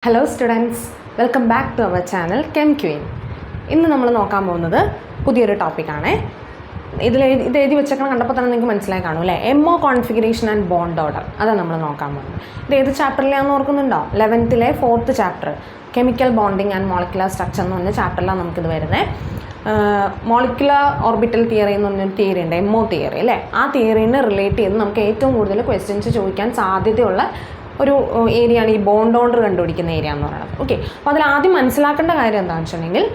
Hello students, welcome back to our channel chem queen. ഇന്ന് നമ്മൾ നോക്കാൻ പോകുന്നത് പുതിയൊരു ടോപ്പിക്കാണ്. ഇത് എഴുതി വെച്ചേക്കണം കണ്ടപ്പോൾ തന്നെ നിങ്ങൾക്ക് മനസ്സിലായി കാണും അല്ലേ? MO configuration and bond order, അതാണ് നമ്മൾ നോക്കാൻ പോകുന്നത്. ഇത് ഏത് ചാപ്റ്ററിലാണെന്ന് ഓർക്കുന്നുണ്ടോ? 11th 4th chapter chemical bonding and molecular structure എന്ന് പറഞ്ഞ ചാപ്റ്ററിലാണ് നമുക്കിത് വരുന്നത്. മോളിക്കുലർ ഓർബിറ്റൽ തിയറി എന്ന് പറഞ്ഞൊരു തിയറി ഉണ്ട്, MO തിയറി അല്ലേ? ആ തിയറീനെ റിലേറ്റ് ചെയ്ത് നമുക്ക് ഏറ്റവും കൂടുതൽ ക്വസ്റ്റ്യൻസ് ചോദിക്കാൻ സാധ്യതയുള്ള ഒരു ഏരിയയാണ് ഈ ബോണ്ട് ഓർഡർ കണ്ടുപിടിക്കുന്ന ഏരിയ എന്ന് പറയുന്നത്. ഓക്കെ, അപ്പോൾ അതിൽ ആദ്യം മനസ്സിലാക്കേണ്ട കാര്യം എന്താണെന്ന് വെച്ചിട്ടുണ്ടെങ്കിൽ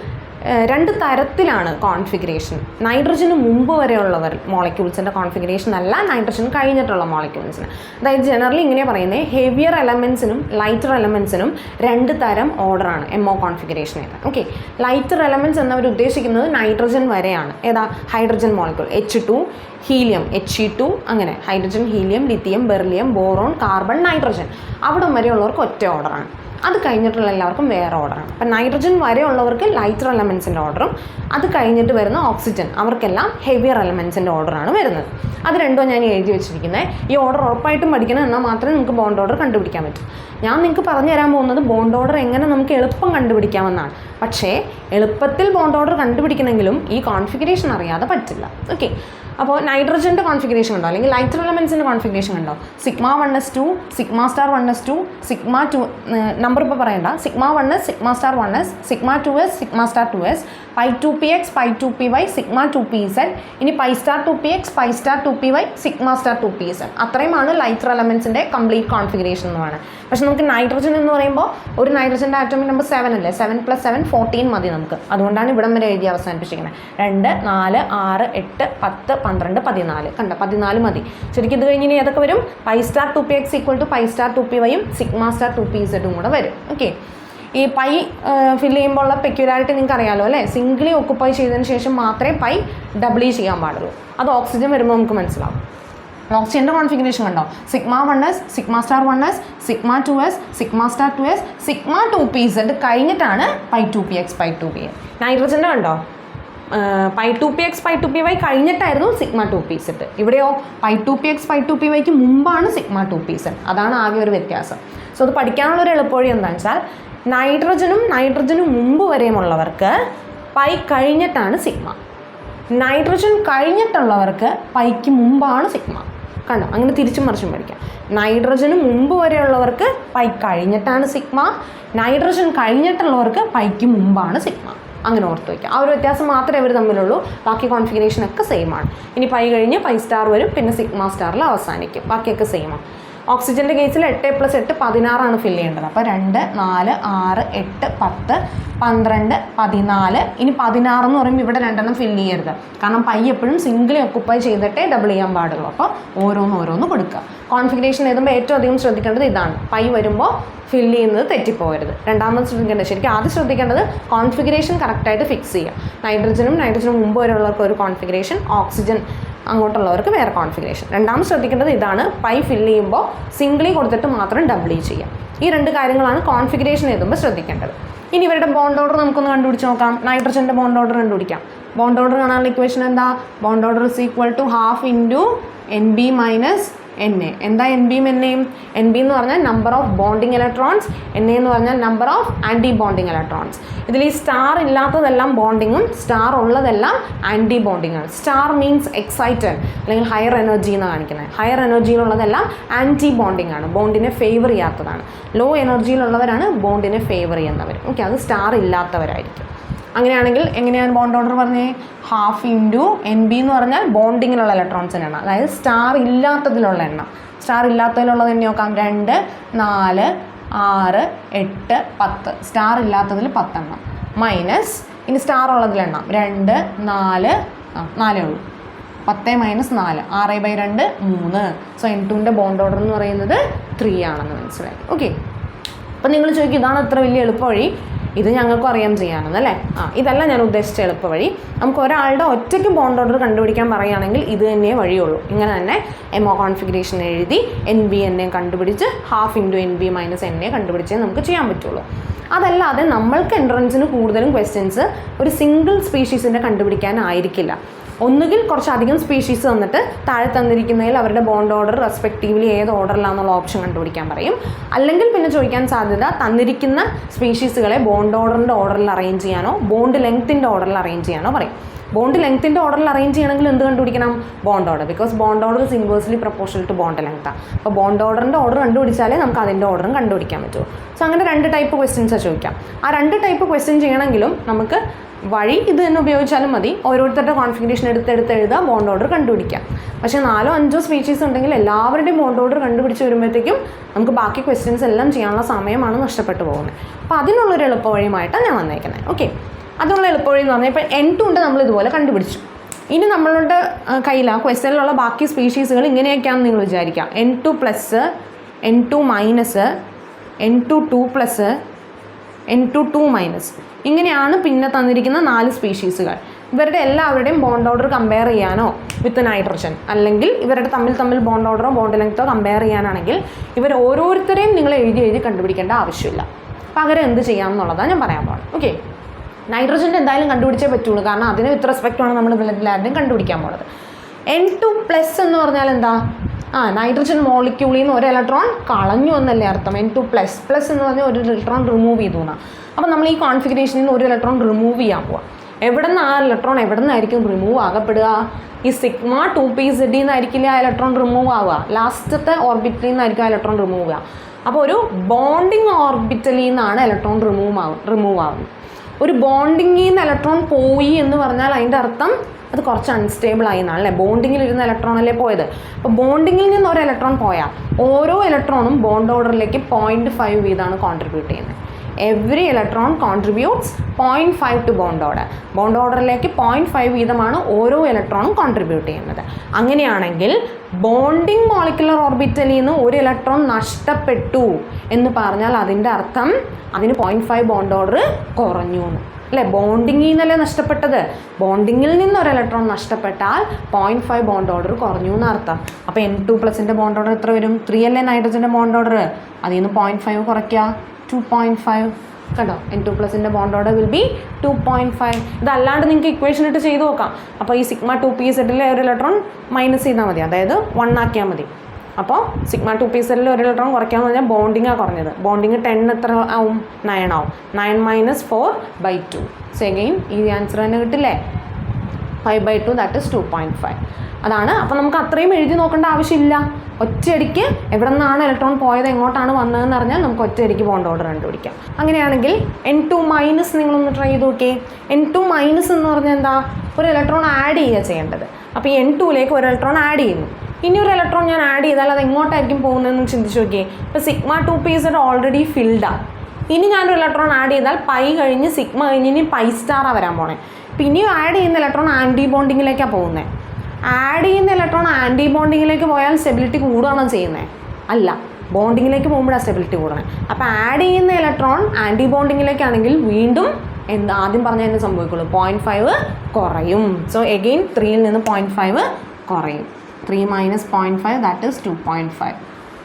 രണ്ട് തരത്തിലാണ് കോൺഫിഗറേഷൻ. നൈട്രജന് മുമ്പ് വരെയുള്ളവർ മോളിക്യൂൾസിൻ്റെ കോൺഫിഗറേഷൻ അല്ല നൈട്രജൻ കഴിഞ്ഞിട്ടുള്ള മോളിക്യൂൾസിന്. അതായത് ജനറലി ഇങ്ങനെ പറയുന്നത് ഹെവിയർ എലമെൻസിനും ലൈറ്റർ എലമെൻസിനും രണ്ട് തരം ഓർഡറാണ് MO കോൺഫിഗറേഷൻ ചെയ്തത്. ഓക്കെ, ലൈറ്റർ എലമെൻറ്റ്സ് എന്നവർ ഉദ്ദേശിക്കുന്നത് നൈട്രജൻ വരെയാണ്. ഏതാ? Hydrogen molecule H2, helium He2, അങ്ങനെ hydrogen, helium, lithium, beryllium, boron, carbon, nitrogen, അവിടം വരെയുള്ളവർക്ക് ഒറ്റ ഓർഡറാണ്. അത് കഴിഞ്ഞിട്ടുള്ള എല്ലാവർക്കും വേറെ ഓർഡറാണ്. അപ്പം നൈട്രജൻ വരെയുള്ളവർക്ക് ലൈറ്റർ എലമെൻസിൻ്റെ ഓർഡറും അത് കഴിഞ്ഞിട്ട് വരുന്ന ഓക്സിജൻ അവർക്കെല്ലാം ഹെവിയർ എലമെൻസിൻ്റെ ഓർഡറാണ് വരുന്നത്. അത് രണ്ടും ഞാൻ എഴുതി വെച്ചിരിക്കുന്നത്. ഈ ഓർഡർ ഉറപ്പായിട്ടും പഠിക്കണം, എന്നാൽ മാത്രമേ നമുക്ക് ബോണ്ട് ഓർഡർ കണ്ടുപിടിക്കാൻ പറ്റൂ. ഞാൻ നിങ്ങൾക്ക് പറഞ്ഞു തരാൻ പോകുന്നത് ബോണ്ട് ഓർഡർ എങ്ങനെ നമുക്ക് എളുപ്പം കണ്ടുപിടിക്കാമെന്നാണ്. പക്ഷേ എളുപ്പത്തിൽ ബോണ്ട് ഓർഡർ കണ്ടുപിടിക്കണമെങ്കിലും ഈ കോൺഫിഗറേഷൻ അറിയാതെ പറ്റില്ല. ഓക്കെ, അപ്പോൾ നൈട്രജൻ്റെ കോൺഫിഗറേഷൻ ഉണ്ടോ, അല്ലെങ്കിൽ ലൈറ്റർ എലമെൻസിൻ്റെ കോൺഫിഗറേഷൻ ഉണ്ടോ? σ1s2, σ*1s2, σ2, നമ്പർ ഇപ്പോൾ പറയണ്ട. σ1s, σ*1s, σ2s, σ*2s, π2px, π2py, σ2pz, ഇനി π*2px, π*2py, σ*2pz. അത്രയുമാണ് ലൈറ്റർ എലമെൻസിൻ്റെ കംപ്ലീറ്റ് കോൺഫിഗറേഷൻ എന്ന് പറയുന്നത്. പക്ഷേ നമുക്ക് നൈട്രജൻ എന്ന് പറയുമ്പോൾ ഒരു നൈട്രജൻ്റെ ആറ്റോമിക് നമ്പർ 7 അല്ലേ? 7 + 7 14 മതി നമുക്ക്. അതുകൊണ്ടാണ് ഇവിടം വരെ എഴുതി അവസാനിപ്പിച്ചിരിക്കുന്നത്. 2, 4, 6, 8, 10, 12, 14. കണ്ട 14 മതി. ശരിക്കും ഇത് കഴിഞ്ഞ് ഇനി ഏതൊക്കെ വരും? π*2px = π*2py, σ*2pz കൂടെ വരും. ഓക്കെ, ഈ പൈ ഫില്ല് ചെയ്യുമ്പോൾ ഉള്ള പെക്യുലാരിറ്റി നിങ്ങൾക്ക് അറിയാമല്ലോ അല്ലേ? സിംഗിളി ഓക്കുപ്പൈ ചെയ്തതിന് ശേഷം മാത്രമേ പൈ ഡബിളി ചെയ്യാൻ പാടുള്ളൂ. അത് ഓക്സിജൻ വരുമ്പോൾ നമുക്ക് മനസ്സിലാവും. ഓക്സിജൻ്റെ കോൺഫിഗറേഷൻ കണ്ടോ? σ1s, σ*1s, σ2s, σ*2s, σ2pz കഴിഞ്ഞിട്ടാണ് π2px, π2py. നൈട്രജൻ്റെ കണ്ടോ? π2px, π2py കഴിഞ്ഞിട്ടായിരുന്നു σ2pz. ഇവിടെയോ π2px, π2pyക്ക് മുമ്പാണ് σ2pz. അതാണ് ആകെ ഒരു വ്യത്യാസം. സോ അത് പഠിക്കാനുള്ളൊരു എളുപ്പവഴി എന്താണെന്ന് വെച്ചാൽ നൈട്രജനും മുമ്പ് വരെയുമുള്ളവർക്ക് പൈ കഴിഞ്ഞിട്ടാണ് സിഗ്മ. നൈട്രജൻ കഴിഞ്ഞിട്ടുള്ളവർക്ക് പൈക്ക് മുമ്പാണ് സിഗ്മ. കണ്ടോ? അങ്ങനെ തിരിച്ചും മറിച്ചും പഠിക്കാം. നൈട്രജന് മുമ്പ് വരെയുള്ളവർക്ക് പൈ കഴിഞ്ഞിട്ടാണ് സിഗ്മ, നൈട്രജൻ കഴിഞ്ഞിട്ടുള്ളവർക്ക് പൈക്ക് മുമ്പാണ് സിഗ്മ. അങ്ങനെ ഓർത്ത് വയ്ക്കുക. ആ ഒരു വ്യത്യാസം മാത്രമേ അവർ തമ്മിലുള്ളൂ. ബാക്കി കോൺഫിഗറേഷനൊക്കെ സെയിം ആണ്. ഇനി പൈ കഴിഞ്ഞ് π* വരും, പിന്നെ σ* അവസാനിക്കും. ബാക്കിയൊക്കെ സെയിമാണ്. ഓക്സിജൻ്റെ കേസിൽ 8 + 8 16 ഫില്ല് ചെയ്യേണ്ടത്. അപ്പോൾ 2, 4, 6, 8, 10, 12, 14. ഇനി 16 എന്ന് പറയുമ്പോൾ ഇവിടെ 2 ഫില്ല് ചെയ്യരുത്. കാരണം പൈ എപ്പോഴും സിംഗിളി ഒക്കുപ്പൈ ചെയ്തിട്ടേ ഡബിൾ ചെയ്യാൻ പാടുള്ളൂ. അപ്പോൾ ഓരോന്ന് കൊടുക്കുക. കോൺഫിഗറേഷൻ എഴുതുമ്പോൾ ഏറ്റവും അധികം ശ്രദ്ധിക്കേണ്ടത് ഇതാണ്. പൈ വരുമ്പോൾ ഫില്ല് ചെയ്യുന്നത് തെറ്റിപ്പോകരുത്. രണ്ടാമത് ശ്രദ്ധിക്കേണ്ടത്, ശരിക്കും ആദ്യം ശ്രദ്ധിക്കേണ്ടത് കോൺഫിഗറേഷൻ കറക്റ്റായിട്ട് ഫിക്സ് ചെയ്യുക. നൈട്രജനും മുമ്പ് വരെയുള്ളവർക്ക് ഒരു കോൺഫിഗറേഷൻ, ഓക്സിജൻ അങ്ങോട്ടുള്ളവർക്ക് വേറെ കോൺഫിഗറേഷൻ. രണ്ടാമത് ശ്രദ്ധിക്കേണ്ടത് ഇതാണ്. പൈ ഫില്ല് ചെയ്യുമ്പോൾ സിംഗിളി കൊടുത്തിട്ട് മാത്രം ഡബിളി ചെയ്യാം. ഈ രണ്ട് കാര്യങ്ങളാണ് കോൺഫിഗറേഷൻ എഴുതുമ്പോൾ ശ്രദ്ധിക്കേണ്ടത്. ഇനി ഇവരുടെ ബോണ്ട് ഓർഡർ നമുക്കൊന്ന് കണ്ടുപിടിച്ച് നോക്കാം. നൈട്രജൻ്റെ ബോണ്ട് ഓർഡർ കണ്ടുപിടിക്കാം. ബോണ്ട് ഓർഡർ കാണാനുള്ള ഇക്വേഷൻ എന്താ? Bond order = ½ × NB - NA. എന്താ NBയും NAയും? NB എന്ന് പറഞ്ഞാൽ number of bonding electrons, NA എന്ന് പറഞ്ഞാൽ number of anti bonding electrons. ഇതിൽ ഈ സ്റ്റാർ ഇല്ലാത്തതെല്ലാം ബോണ്ടിങ്ങും സ്റ്റാർ ഉള്ളതെല്ലാം ആൻറ്റി ബോണ്ടിങ്ങാണ്. സ്റ്റാർ മീൻസ് എക്സൈറ്റഡ് അല്ലെങ്കിൽ ഹയർ എനർജി എന്ന് കാണിക്കുന്നത്. ഹയർ എനർജിയിലുള്ളതെല്ലാം ആൻറ്റി ബോണ്ടിങ് ആണ്, ബോണ്ടിനെ ഫേവർ ചെയ്യാത്തതാണ്. ലോ എനർജിയിലുള്ളവരാണ് ബോണ്ടിനെ ഫേവർ ചെയ്യുന്നവർ. ഓക്കെ, അത് സ്റ്റാർ ഇല്ലാത്തവരായിരിക്കും. അങ്ങനെയാണെങ്കിൽ എങ്ങനെയാണ് ബോണ്ട് ഓർഡർ പറഞ്ഞേ? ½ × NB എന്ന് പറഞ്ഞാൽ ബോണ്ടിങ്ങിലുള്ള ഇലക്ട്രോൺസിൻ്റെ എണ്ണം, അതായത് സ്റ്റാർ ഇല്ലാത്തതിലുള്ള എണ്ണം. സ്റ്റാർ ഇല്ലാത്തതിലുള്ളത് തന്നെ നോക്കാം. 2, 4, 6, 8, 10. സ്റ്റാർ ഇല്ലാത്തതിൽ 10 എണ്ണം മൈനസ് ഇനി സ്റ്റാർ ഉള്ളതിലെണ്ണം 2, 4, 4 ഉള്ളൂ. 10 - 4 6/2 3. സോ N2ൻ്റെ ബോണ്ട് ഓർഡർ എന്ന് പറയുന്നത് 3 ആണെന്ന് മനസ്സിലായി. ഓക്കെ, അപ്പം നിങ്ങൾ ചോദിക്കും ഇതാണ് ഇത്ര വലിയ എളുപ്പവഴി, ഇത് ഞങ്ങൾക്കും അറിയാൻ ചെയ്യാമെന്നല്ലേ? ഇതല്ല ഞാൻ ഉദ്ദേശിച്ച എളുപ്പവഴി. നമുക്ക് ഒരാളുടെ ഒറ്റയ്ക്ക് ബോണ്ട് ഓർഡർ കണ്ടുപിടിക്കാൻ പറയുകയാണെങ്കിൽ ഇത് തന്നെ വഴിയുള്ളൂ. ഇങ്ങനെ തന്നെ MO കോൺഫിഗറേഷൻ എഴുതി NB NA കണ്ടുപിടിച്ച് ½ × NB - NA കണ്ടുപിടിച്ചേ നമുക്ക് ചെയ്യാൻ പറ്റുള്ളൂ. അതല്ലാതെ നമ്മൾക്ക് എൻട്രൻസിന് കൂടുതലും ക്വസ്റ്റ്യൻസ് ഒരു സിംഗിൾ സ്പീഷീസിൻ്റെ കണ്ടുപിടിക്കാനായിരിക്കില്ല. ഒന്നുകിൽ കുറച്ചധികം സ്പീഷീസ് തന്നിട്ട് താഴെ തന്നിരിക്കുന്നതിൽ അവരുടെ ബോണ്ട് ഓർഡർ റെസ്പെക്റ്റീവ്ലി ഏത് ഓർഡറിലാണെന്നുള്ള ഓപ്ഷൻ കണ്ടുപിടിക്കാൻ പറയും. അല്ലെങ്കിൽ പിന്നെ ചോദിക്കാൻ സാധ്യത തന്നിരിക്കുന്ന സ്പീഷീസുകളെ ബോണ്ട് ഓർഡറിൽ അറേഞ്ച് ചെയ്യാനോ ബോണ്ട് ലെങ്ത്തിൻ്റെ ഓർഡറിൽ അറേഞ്ച് ചെയ്യാനോ പറയും. ബോണ്ട് ലെങ്ത്തിൻ്റെ ഓർഡറിൽ അറേഞ്ച് ചെയ്യണമെങ്കിൽ എന്ത് കണ്ടുപിടിക്കണം? Bond order. Because bond order is inversely proportional to bond ലെങ്ത്താണ്. അപ്പോൾ ബോണ്ട് ഓർഡറിൻ്റെ ഓർഡർ കണ്ടുപിടിച്ചാലേ നമുക്ക് അതിൻ്റെ ഓർഡറും കണ്ടുപിടിക്കാൻ പറ്റുമോ. സോ അങ്ങനെ 2 ടൈപ്പ് ക്വസ്റ്റ്യൻസാണ് ചോദിക്കാം. ആ 2 ടൈപ്പ് ക്വസ്റ്റ്യൻ ചെയ്യണമെങ്കിലും നമുക്ക് വഴി ഇത് തന്നെ ഉപയോഗിച്ചാലും മതി. ഓരോരുത്തരുടെ കോൺഫിഗറേഷൻ എടുത്ത് എഴുതുക, ബോണ്ട് ഓർഡർ കണ്ടുപിടിക്കാം. പക്ഷേ 4 or 5 സ്പീഷീസ് ഉണ്ടെങ്കിൽ എല്ലാവരുടെയും ബോണ്ട് ഓർഡർ കണ്ടുപിടിച്ച് വരുമ്പോഴത്തേക്കും നമുക്ക് ബാക്കി ക്വസ്റ്റ്യൻസ് എല്ലാം ചെയ്യാനുള്ള സമയമാണ് നഷ്ടപ്പെട്ടു പോകുന്നത്. അപ്പോൾ അതിനുള്ളൊരു എളുപ്പവഴിയുമായിട്ടാണ് ഞാൻ വന്നേക്കുന്നത്. ഓക്കെ, അതിനുള്ള എളുപ്പവഴി എന്ന് പറഞ്ഞാൽ ഇപ്പോൾ N2 ഉണ്ട്, നമ്മൾ ഇതുപോലെ കണ്ടുപിടിച്ചു. ഇനി നമ്മളുടെ കയ്യിൽ ആ ക്വസ്റ്റ്യനിലുള്ള ബാക്കി സ്പീഷീസുകൾ ഇങ്ങനെയൊക്കെയാണെന്ന് നിങ്ങൾ വിചാരിക്കുക. N2 plus, N2 minus, N2 2+, N2 2-. ഇങ്ങനെയാണ് പിന്നെ തന്നിരിക്കുന്ന 4 സ്പീഷീസുകൾ. ഇവരുടെ എല്ലാവരുടെയും ബോണ്ട് ഓർഡർ കമ്പയർ ചെയ്യാനോ വിത്ത് നൈട്രജൻ, അല്ലെങ്കിൽ ഇവരുടെ തമ്മിൽ ബോണ്ട് ഓർഡറോ ബോണ്ട് ലെങ്ത്തോ കമ്പയർ ചെയ്യാനാണെങ്കിൽ ഇവർ ഓരോരുത്തരെയും നിങ്ങൾ എഴുതി കണ്ടുപിടിക്കേണ്ട ആവശ്യമില്ല. പകരം എന്ത് ചെയ്യാമെന്നുള്ളതാണ് ഞാൻ പറയാൻ പോകുന്നത്. ഓക്കെ, നൈട്രജൻ്റെ എന്തായാലും കണ്ടുപിടിച്ചേ പറ്റുള്ളൂ, കാരണം അതിന് വിത്ത് റെസ്പെക്റ്റാണ് നമ്മൾ എല്ലാവരുടെയും കണ്ടുപിടിക്കാൻ പോകുന്നത്. N2+ എന്ന് പറഞ്ഞാൽ എന്താ? നൈട്രജൻ മോളിക്യൂളിൽ നിന്ന് ഒരു ഇലക്ട്രോൺ കളഞ്ഞു എന്നല്ലേ അർത്ഥം. N2++ എന്ന് പറഞ്ഞാൽ ഒരു ഇലക്ട്രോൺ റിമൂവ് ചെയ്തു എന്നാണ്. അപ്പോൾ നമ്മൾ ഈ കോൺഫിഗറേഷനിൽ നിന്ന് ഒരു ഇലക്ട്രോൺ റിമൂവ് ചെയ്യാൻ പോവാം. എവിടെ നിന്ന് ആ ഇലക്ട്രോൺ എവിടെ നിന്നായിരിക്കും റിമൂവ് ആകപ്പെടുക? ഈ സിഗ്മ 2pz നിന്നായിരിക്കില്ല ആ ഇലക്ട്രോൺ റിമൂവ് ആവുക. ലാസ്റ്റത്തെ ഓർബിറ്റലിൽ നിന്നായിരിക്കും ആ ഇലക്ട്രോൺ റിമൂവ് ചെയ്യുക. അപ്പോൾ ഒരു ബോണ്ടിങ് ഓർബിറ്റലിൽ നിന്നാണ് ഇലക്ട്രോൺ റിമൂവ് ആവുന്നത്. ഒരു ബോണ്ടിങ്ങിൽ നിന്ന് ഇലക്ട്രോൺ പോയി എന്ന് പറഞ്ഞാൽ അതിൻ്റെ അർത്ഥം അത് കുറച്ച് അൺസ്റ്റേബിൾ ആയി എന്നാണ് അല്ലേ. ബോണ്ടിങ്ങിൽ ഇരുന്ന ഇലക്ട്രോൺ അല്ലേ പോയത്. അപ്പോൾ ബോണ്ടിങ്ങിൽ നിന്ന് ഒരു ഇലക്ട്രോൺ പോയാൽ ഓരോ ഇലക്ട്രോണും ബോണ്ട് ഓർഡറിലേക്ക് 0.5 വീതമാണ് കോൺട്രിബ്യൂട്ട് ചെയ്യുന്നത്. Every electron contributes 0.5 to bond order. Bond ഓർഡറിലേക്ക് 0.5 വീതമാണ് ഓരോ ഇലക്ട്രോണും കോൺട്രിബ്യൂട്ട് ചെയ്യുന്നത്. അങ്ങനെയാണെങ്കിൽ ബോണ്ടിങ് മോളിക്കുലർ ഓർബിറ്റലിൽ നിന്ന് ഒരു ഇലക്ട്രോൺ നഷ്ടപ്പെട്ടു എന്ന് പറഞ്ഞാൽ അതിൻ്റെ അർത്ഥം അതിന് 0.5 ബോണ്ട് ഓർഡർ കുറഞ്ഞു എന്ന് അല്ലേ. ബോണ്ടിങ്ങിൽ നിന്നല്ലേ നഷ്ടപ്പെട്ടത്. ബോണ്ടിങ്ങിൽ നിന്ന് ഒരു ഇലക്ട്രോൺ നഷ്ടപ്പെട്ടാൽ 0.5 ബോണ്ട് ഓർഡർ കുറഞ്ഞു എന്നർത്ഥം. അപ്പോൾ N2+ൻ്റെ ബോണ്ട് ഓർഡർ എത്ര വരും? 3 അല്ലേ നൈട്രജൻ്റെ ബോണ്ട് ഓർഡർ. അതിൽ നിന്ന് 0.5 കുറയ്ക്കുക, 2.5. കണ്ടോ, N2+ൻ്റെ ബോണ്ട് ഓർഡർ വിൽ ബി 2.5. ഇതല്ലാണ്ട് നിങ്ങൾക്ക് ഇക്വേഷൻ ഇട്ട് ചെയ്ത് നോക്കാം. അപ്പോൾ ഈ സിഗ്മ 2pzലെ ഒരു ഇലക്ട്രോൺ മൈനസ് ചെയ്താൽ മതി, അതായത് 1 ആക്കിയാൽ മതി. അപ്പോൾ സിഗ്മ 2pzലെ ഒരു ഇലക്ട്രോൺ കുറയ്ക്കാമെന്ന് പറഞ്ഞാൽ ബോണ്ടിങ്ങാണ് കുറഞ്ഞത്. ബോണ്ടിങ് 10 എത്ര ആവും? 9 ആവും. 9 - 4/2. സോ അഗെയിൻ ഈ ആൻസർ തന്നെ കിട്ടില്ലേ? 5/2 ദാറ്റ് ഇസ് 2.5. അതാണ്. അപ്പോൾ നമുക്ക് അത്രയും എഴുതി നോക്കേണ്ട ആവശ്യമില്ല. ഒറ്റയടിക്ക് എവിടെ നിന്നാണ് ഇലക്ട്രോൺ പോയത്, എങ്ങോട്ടാണ് വന്നതെന്ന് അറിഞ്ഞാൽ നമുക്ക് ഒറ്റയടിക്ക് ബോണ്ട് ഓർഡർ കണ്ടുപിടിക്കാം. അങ്ങനെയാണെങ്കിൽ N2- നിങ്ങളൊന്ന് ട്രൈ ചെയ്ത് നോക്കിയേ. N2- എന്ന് പറഞ്ഞാൽ എന്താ? ഒരു ഇലക്ട്രോൺ ആഡ് ചെയ്യുക ചെയ്യേണ്ടത്. അപ്പോൾ ഈ N2ലേക്ക് ഒരു ഇലക്ട്രോൺ ആഡ് ചെയ്യുന്നു. ഇനി ഒരു ഇലക്ട്രോൺ ഞാൻ ആഡ് ചെയ്താൽ അത് എങ്ങോട്ടായിരിക്കും പോകുന്നതെന്ന് ചിന്തിച്ച് നോക്കിയേ. ഇപ്പോൾ സിഗ്മ 2pz ഓൾറെഡി ഫിൽഡാണ്. ഇനി ഞാനൊരു ഇലക്ട്രോൺ ആഡ് ചെയ്താൽ പൈ കഴിഞ്ഞ് സിഗ്മ കഴിഞ്ഞ് ഇനി π* വരാൻ പോണേ. അപ്പോൾ ഇനിയും ആഡ് ചെയ്യുന്ന ഇലക്ട്രോൺ ആൻറ്റി ബോണ്ടിങ്ങിലേക്കാണ് പോകുന്നത്. ആഡ് ചെയ്യുന്ന ഇലക്ട്രോൺ ആൻറ്റി ബോണ്ടിങ്ങിലേക്ക് പോയാൽ സ്റ്റെബിലിറ്റി കൂടുകയാണോ ചെയ്യുന്നത്? അല്ല, ബോണ്ടിങ്ങിലേക്ക് പോകുമ്പോഴാണ് സ്റ്റെബിലിറ്റി കൂടണേ. അപ്പോൾ ആഡ് ചെയ്യുന്ന ഇലക്ട്രോൺ ആൻറ്റി ബോണ്ടിങ്ങിലേക്കാണെങ്കിൽ വീണ്ടും ആദ്യം പറഞ്ഞാൽ തന്നെ സംഭവിക്കുള്ളൂ, 0.5 കുറയും. സോ എഗെയിൻ 3ൽ നിന്ന് 0.5 കുറയും. 3 - 0.5 ദാറ്റ് ഈസ് 2.5.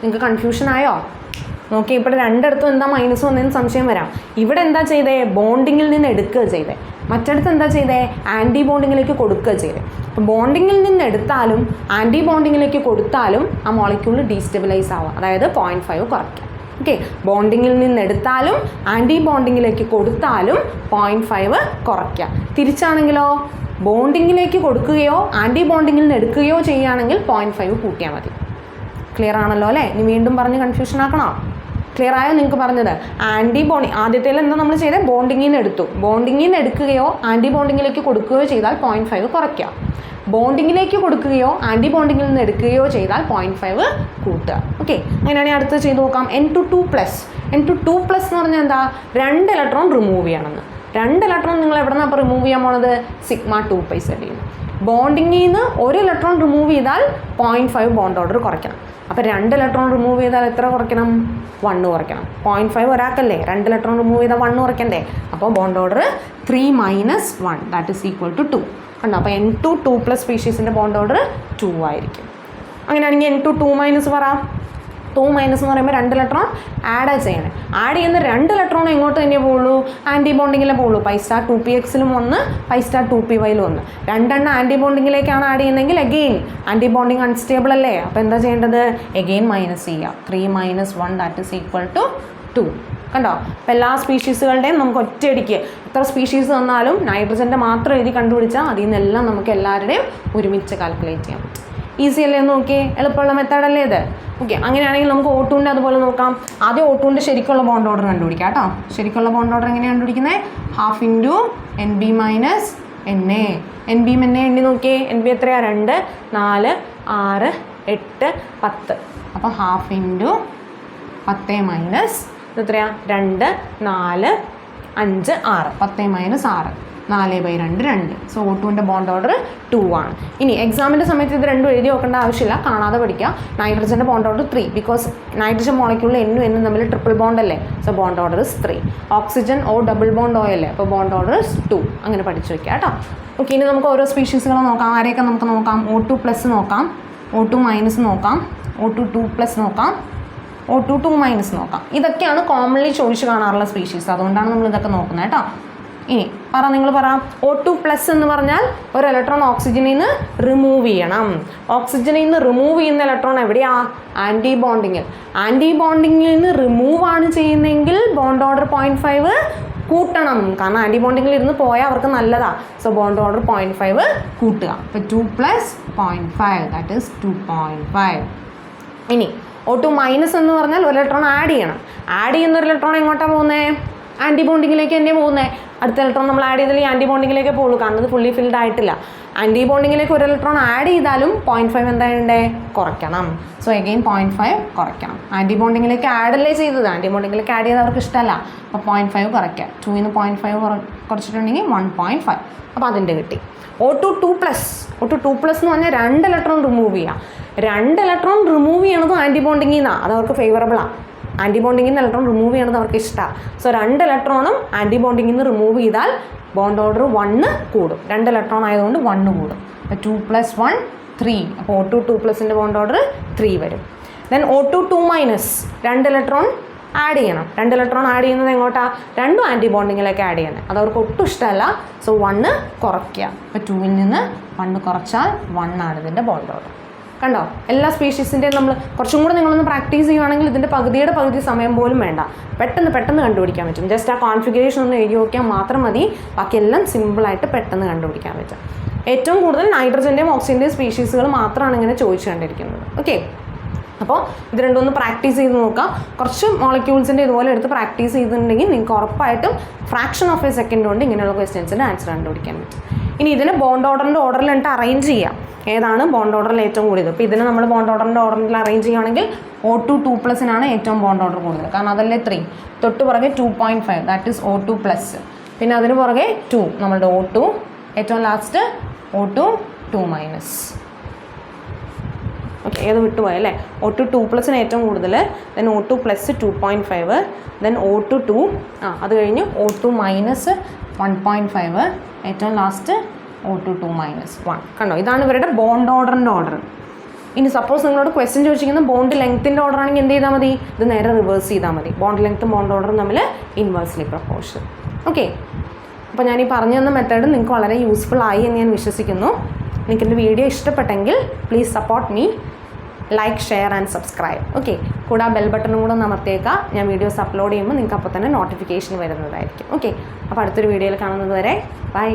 നിങ്ങൾക്ക് കൺഫ്യൂഷൻ ആയോ? നോക്കി, ഇപ്പോൾ രണ്ടിടത്തും എന്താ മൈനസ് വന്നതെന്ന് സംശയം വരാം. ഇവിടെ എന്താ ചെയ്തേ? ബോണ്ടിങ്ങിൽ നിന്ന് എടുക്കുക ചെയ്തേ. മറ്റിടത്ത് എന്താ ചെയ്തേ? ആൻറ്റി ബോണ്ടിങ്ങിലേക്ക് കൊടുക്കുക ചെയ്തേ. അപ്പോൾ ബോണ്ടിങ്ങിൽ നിന്ന് എടുത്താലും ആൻറ്റി ബോണ്ടിങ്ങിലേക്ക് കൊടുത്താലും ആ മോളിക്യൂൾ ഡീസ്റ്റെബിലൈസ് ആവുക, അതായത് 0.5 കുറയ്ക്കുക. ഓക്കെ, ബോണ്ടിങ്ങിൽ നിന്ന് എടുത്താലും ആൻറ്റി ബോണ്ടിങ്ങിലേക്ക് കൊടുത്താലും 0.5 കുറയ്ക്കുക. തിരിച്ചാണെങ്കിലോ ബോണ്ടിങ്ങിലേക്ക് കൊടുക്കുകയോ ആൻറ്റി ബോണ്ടിങ്ങിൽ നിന്ന് എടുക്കുകയോ ചെയ്യുകയാണെങ്കിൽ 0.5 കൂട്ടിയാൽ മതി. ക്ലിയർ ആണല്ലോ അല്ലേ? ഇനി വീണ്ടും പറഞ്ഞ് കൺഫ്യൂഷൻ ആക്കണോ? ക്ലിയർ ആയോ നിങ്ങൾക്ക് പറഞ്ഞത്? ആൻറ്റി ബോണ്ടിങ് ആദ്യത്തേൽ എന്താ നമ്മൾ ചെയ്തത്? ബോണ്ടിങ്ങിൽ നിന്ന് എടുത്തു. ബോണ്ടിങ്ങിൽ നിന്ന് എടുക്കുകയോ ആൻറ്റി ബോണ്ടിങ്ങിലേക്ക് കൊടുക്കുകയോ ചെയ്താൽ 0.5 കുറയ്ക്കുക. ബോണ്ടിങ്ങിലേക്ക് കൊടുക്കുകയോ ആൻറ്റി ബോണ്ടിങ്ങിൽ നിന്ന് എടുക്കുകയോ ചെയ്താൽ 0.5 കൂട്ടുക. ഓക്കെ, അങ്ങനെയാണെങ്കിൽ അടുത്ത് ചെയ്ത് നോക്കാം. N2+ എന്ന് പറഞ്ഞാൽ എന്താ? 2 ഇലക്ട്രോൺ റിമൂവ് ചെയ്യണമെന്ന്. 2 ഇലക്ട്രോൺ നിങ്ങൾ എവിടെ നിന്നാണ് അപ്പോൾ റിമൂവ് ചെയ്യാൻ പോണത്? Sigma 2πz. ബോണ്ടിങ്ങിൽ നിന്ന് ഒരു ഇലക്ട്രോൺ റിമൂവ് ചെയ്താൽ 0.5 ബോണ്ട് ഓർഡർ കുറയ്ക്കണം. അപ്പോൾ 2 ഇലക്ട്രോൺ റിമൂവ് ചെയ്താൽ എത്ര കുറയ്ക്കണം? 1 കുറയ്ക്കണം. 0.5 ഒരാൾക്കല്ലേ, 2 ഇലക്ട്രോൺ റിമൂവ് ചെയ്താൽ 1 കുറയ്ക്കണ്ടേ? അപ്പോൾ bond order 3 - 1 that is equal to 2. കണ്ടോ? അപ്പോൾ N2 2+ സ്പീഷീസിൻ്റെ ബോണ്ട് ഓർഡർ 2 ആയിരിക്കും. അങ്ങനെയാണെങ്കിൽ N2 2- പറ. 2 മൈനസ് എന്ന് പറയുമ്പോൾ 2 ഇലക്ട്രോൺ ആഡ് ചെയ്യണേ. ആഡ് ചെയ്യുന്ന 2 ഇലക്ട്രോൺ എങ്ങോട്ട് തന്നെ പോകുള്ളൂ? ആൻറ്റി ബോണ്ടിങ്ങിലേ പോകുള്ളൂ. പൈ സ്റ്റാർ 2pxലും 1, പൈ സ്റ്റാർ 2pyലും 1. 2 എണ്ണം ആൻറ്റി ബോണ്ടിങ്ങിലേക്കാണ് ആഡ് ചെയ്യുന്നതെങ്കിൽ അഗെയിൻ ആൻറ്റി ബോണ്ടിങ് അൺസ്റ്റേബിൾ അല്ലേ? അപ്പോൾ എന്താ ചെയ്യേണ്ടത്? എഗെയിൻ മൈനസ് ചെയ്യുക. 3 minus 1 that is equal to 2. കണ്ടോ? അപ്പോൾ എല്ലാ സ്പീഷീസുകളുടെയും നമുക്ക് ഒറ്റയടിക്ക് എത്ര സ്പീഷീസ് തന്നാലും നൈട്രജൻ്റെ മാത്രം എഴുതി കണ്ടുപിടിച്ചാൽ അതിൽ നിന്നെല്ലാം നമുക്ക് എല്ലാവരുടെയും ഒരുമിച്ച് കാൽക്കുലേറ്റ് ചെയ്യാം. ഈസി അല്ലേ? നോക്കിയേ, എളുപ്പമുള്ള മെത്തേഡല്ലേ ഇത്? ഓക്കെ, അങ്ങനെയാണെങ്കിൽ നമുക്ക് O2ൻ്റെ അതുപോലെ നോക്കാം. ആദ്യം O2ൻ്റെ ശരിക്കുള്ള ബോണ്ട് ഓർഡർ കണ്ടുപിടിക്കാം കേട്ടോ. ശരിക്കുള്ള ബോണ്ട് ഓർഡർ എങ്ങനെയാണ് കണ്ടുപിടിക്കുന്നത്? ½ into NB minus NA. NBയും NA എണ്ണി നോക്കിയേ. NB എത്രയാണ്? 2, 4, 6, 8, 10. അപ്പോൾ ½ ഇൻറ്റു 10 മൈനസ് എത്രയാ? 2, 4, 5, 6. 10 മൈനസ് 6, 4/2, 2. സോ O2ൻ്റെ ബോണ്ട് ഓർഡർ 2 ആണ്. ഇനി എക്സാമിൻ്റെ സമയത്ത് ഇത് രണ്ടും എഴുതി നോക്കേണ്ട ആവശ്യമില്ല, കാണാതെ പഠിക്കുക. നൈട്രജൻ്റെ ബോണ്ട് ഓർഡർ 3 ബിക്കോസ് നൈട്രജൻ മോളിക്യൂളിൽ N ഉം തമ്മിൽ ട്രിപ്പിൾ ബോണ്ട് അല്ലേ? So bond order is 3. Oxygen O double bond O അല്ലേ? അപ്പോൾ ബോണ്ട് ഓർഡർ ഇസ് 2. അങ്ങനെ പഠിച്ചു വയ്ക്കുക കേട്ടോ. ഓക്കെ, ഇനി നമുക്ക് ഓരോ സ്പീഷീസുകൾ നോക്കാം. ആരെയൊക്കെ നമുക്ക് നോക്കാം? O2 പ്ലസ് നോക്കാം, O2 മൈനസ് നോക്കാം, O2 2 പ്ലസ് നോക്കാം, O2 2 മൈനസ് നോക്കാം. ഇതൊക്കെയാണ് കോമൺലി ചോദിച്ച് കാണാറുള്ള സ്പീഷീസ്. അതുകൊണ്ടാണ് നമ്മൾ ഇതൊക്കെ നോക്കുന്നത് കേട്ടോ. ഇനി നിങ്ങൾ പറ, O2 പ്ലസ് എന്ന് പറഞ്ഞാൽ ഒരു ഇലക്ട്രോൺ ഓക്സിജനിൽ നിന്ന് റിമൂവ് ചെയ്യണം. ഓക്സിജനിൽ നിന്ന് റിമൂവ് ചെയ്യുന്ന ഇലക്ട്രോൺ എവിടെയാ? ആൻറ്റി ബോണ്ടിങ്ങിൽ. ആൻറ്റി ബോണ്ടിങ്ങിൽ നിന്ന് റിമൂവ് ആണ് ചെയ്യുന്നതെങ്കിൽ ബോണ്ട് ഓർഡർ 0.5 കൂട്ടണം. കാരണം ആൻറ്റി ബോണ്ടിങ്ങിൽ ഇരുന്ന് പോയാൽ അവർക്ക് നല്ലതാണ്. സോ ബോണ്ട് ഓർഡർ 0.5 കൂട്ടുക. അപ്പോൾ 2 പ്ലസ് 0.5 ദാറ്റ് ഈസ് 2.5. ഇനി O2 മൈനസ് എന്ന് പറഞ്ഞാൽ ഒരു ഇലക്ട്രോൺ ആഡ് ചെയ്യണം. ആഡ് ചെയ്യുന്ന ഒരു ഇലക്ട്രോൺ എങ്ങോട്ടാണ് പോകുന്നത്? ആൻറ്റി ബോണ്ടിങ്ങിലേക്ക് തന്നെ പോകുന്നത്. അടുത്ത ഇലക്ട്രോൺ നമ്മൾ ആഡ് ചെയ്താൽ ഈ ആൻറ്റി ബോണ്ടിങ്ങിലേക്ക് പോകുള്ളൂ, കാരണം ഇത് ഫുള്ളി ഫിൽഡ് ആയിട്ടില്ല. ആൻറ്റി ബോണ്ടിങ്ങിലേക്ക് ഒരു ഇലക്ട്രോൺ ആഡ് ചെയ്താലും 0.5 എന്താ ചെയ്യണ്ടേ? കുറയ്ക്കണം. സോ എഗെയിൻ 0.5 കുറയ്ക്കണം. ആൻറ്റി ബോണ്ടിങ്ങിലേക്ക് ആഡല്ലേ ചെയ്തത്, ആൻറ്റി ബോണ്ടിങ്ങിലേക്ക് ആഡ് ചെയ്ത് അവർക്ക് ഇഷ്ടമല്ല. അപ്പോൾ 0.5 കുറയ്ക്കുക. 2 ന് 0.5 കുറച്ചിട്ടുണ്ടെങ്കിൽ 1.5. അപ്പോൾ അതിൻ്റെ കിട്ടി. O2 2 plus. O2 2 പ്ലസ് എന്ന് പറഞ്ഞാൽ 2 ഇലക്ട്രോൺ റിമൂവ് ചെയ്യുക. 2 ഇലക്ട്രോൺ റിമൂവ് ചെയ്യണതും ആൻറ്റി ബോണ്ടിങ്ങിൽ നിന്നാണ്. അത് അവർക്ക് ഫേവറബിളാണ്. ആൻറ്റി ബോണ്ടിങ്ങിൽ നിന്ന് ഇലക്ട്രോൺ റിമൂവ് ചെയ്യണത് അവർക്ക് ഇഷ്ടമാണ്. സോ 2 ഇലക്ട്രോണും ആൻറ്റി ബോണ്ടിങ്ങിൽ നിന്ന് റിമൂവ് ചെയ്താൽ ബോണ്ട് ഓർഡർ 1 കൂടും. 2 ഇലക്ട്രോൺ ആയതുകൊണ്ട് 1 കൂടും. അപ്പോൾ 2 + 1 3. അപ്പോൾ O2 2 പ്ലസിൻ്റെ ബോണ്ട് ഓർഡർ 3 വരും. Then O2 2 minus 2 electron add ചെയ്യണം. 2 ഇലക്ട്രോൺ ആഡ് ചെയ്യുന്നത് എങ്ങോട്ടാണ്? 2 ആൻറ്റി ബോണ്ടിങ്ങിലേക്ക് ആഡ് ചെയ്യണം. അത് അവർക്ക് ഒട്ടും ഇഷ്ടമല്ല. സോ 1 കുറയ്ക്കുക. അപ്പോൾ 2ൽ നിന്ന് 1 കുറച്ചാൽ 1 ആണ് ഇതിൻ്റെ ബോണ്ട് ഓർഡർ. കണ്ടോ? എല്ലാ സ്പീഷീസിൻ്റെയും നമ്മൾ കുറച്ചും കൂടെ നിങ്ങളൊന്ന് പ്രാക്ടീസ് ചെയ്യുകയാണെങ്കിൽ ഇതിൻ്റെ പകുതി സമയം പോലും വേണ്ട. പെട്ടെന്ന് കണ്ടുപിടിക്കാൻ പറ്റും. ജസ്റ്റ് ആ കോൺഫിഗറേഷൻ ഒന്ന് എഴുതി നോക്കിയാൽ മാത്രം മതി. ബാക്കിയെല്ലാം സിമ്പിളായിട്ട് പെട്ടെന്ന് കണ്ടുപിടിക്കാൻ പറ്റും. ഏറ്റവും കൂടുതൽ നൈട്രജൻ്റെയും ഓക്സിജൻ്റെയും സ്പീഷീസുകൾ മാത്രമാണ് ഇങ്ങനെ ചോദിച്ചു കണ്ടിരിക്കുന്നത്. ഓക്കെ, അപ്പോൾ ഇത് രണ്ടൊന്ന് പ്രാക്ടീസ് ചെയ്ത് നോക്കാം. കുറച്ച് മോളിക്യൂൾസിൻ്റെ ഇതുപോലെ എടുത്ത് പ്രാക്ടീസ് ചെയ്തിട്ടുണ്ടെങ്കിൽ നിങ്ങൾക്ക് ഉറപ്പായിട്ടും ഫ്രാക്ഷൻ ഓഫ് എ സെക്കൻഡ് കൊണ്ട് ഇങ്ങനെയുള്ള ക്വസ്റ്റ്യൻസിൻ്റെ ആൻസർ കണ്ടുപിടിക്കാൻ പറ്റും. ഇനി ഇതിന് ബോണ്ട് ഓർഡറിൻ്റെ ഓർഡറിൽ എന്നിട്ട് അറേഞ്ച് ചെയ്യാം. ഏതാണ് ബോണ്ട് ഓർഡറിൽ ഏറ്റവും കൂടുതൽ? ഇപ്പോൾ ഇതിന് നമ്മൾ ബോണ്ട് ഓർഡറിൻ്റെ ഓർഡറിൽ അറേഞ്ച് ചെയ്യുകയാണെങ്കിൽ O2 2 പ്ലസിനാണ് ഏറ്റവും ബോണ്ട് ഓർഡർ കൂടുതൽ. കാരണം അതല്ലേ 3. തൊട്ട് പുറകെ 2.5 ദാറ്റ് ഈസ് O2 പ്ലസ്. പിന്നെ അതിന് പുറകെ 2 നമ്മളുടെ O2. ഏറ്റവും ലാസ്റ്റ് O2 2 മൈനസ്. ഓക്കെ, ഏത് വിട്ടുപോയല്ലേ? O2 2 പ്ലസിന് ഏറ്റവും കൂടുതൽ. Then O2 plus 2.5. Then O2 2. അത് കഴിഞ്ഞ് O2 മൈനസ് 1.5. ഏറ്റവും ലാസ്റ്റ് O2 2 മൈനസ് 1. കണ്ടോ? ഇതാണ് ഇവരുടെ ബോണ്ട് ഓർഡറിൻ്റെ ഓർഡർ. ഇനി സപ്പോസ് നിങ്ങളോട് ക്വസ്റ്റ്യൻ ചോദിച്ചിരിക്കുന്ന ബോണ്ട് ലെങ്ത്തിൻ്റെ ഓർഡർ ആണെങ്കിൽ എന്ത് ചെയ്താൽ മതി? ഇത് നേരെ റിവേഴ്സ് ചെയ്താൽ മതി. ബോണ്ട് ലെങ്ത്തും ബോണ്ട് ഓർഡറും തമ്മിൽ ഇൻവേഴ്സ്ലി പ്രൊപ്പോർഷൻ. ഓക്കെ, അപ്പോൾ ഞാൻ ഈ പറഞ്ഞു തന്ന മെത്തേഡ് നിങ്ങൾക്ക് വളരെ യൂസ്ഫുൾ ആയി എന്ന് ഞാൻ വിശ്വസിക്കുന്നു. നിങ്ങൾക്ക് എൻ്റെ വീഡിയോ ഇഷ്ടപ്പെട്ടെങ്കിൽ please support me, like, share and subscribe. Okay, കൂടെ ആ ബെൽ ബട്ടണും കൂടെ അമർത്തിയേക്കുക. ഞാൻ വീഡിയോസ് അപ്ലോഡ് ചെയ്യുമ്പോൾ നിങ്ങൾക്ക് അപ്പോൾ തന്നെ നോട്ടിഫിക്കേഷൻ വരുന്നതായിരിക്കും. ഓക്കെ, അപ്പോൾ അടുത്തൊരു വീഡിയോയിൽ കാണുന്നത് വരെ ബൈ.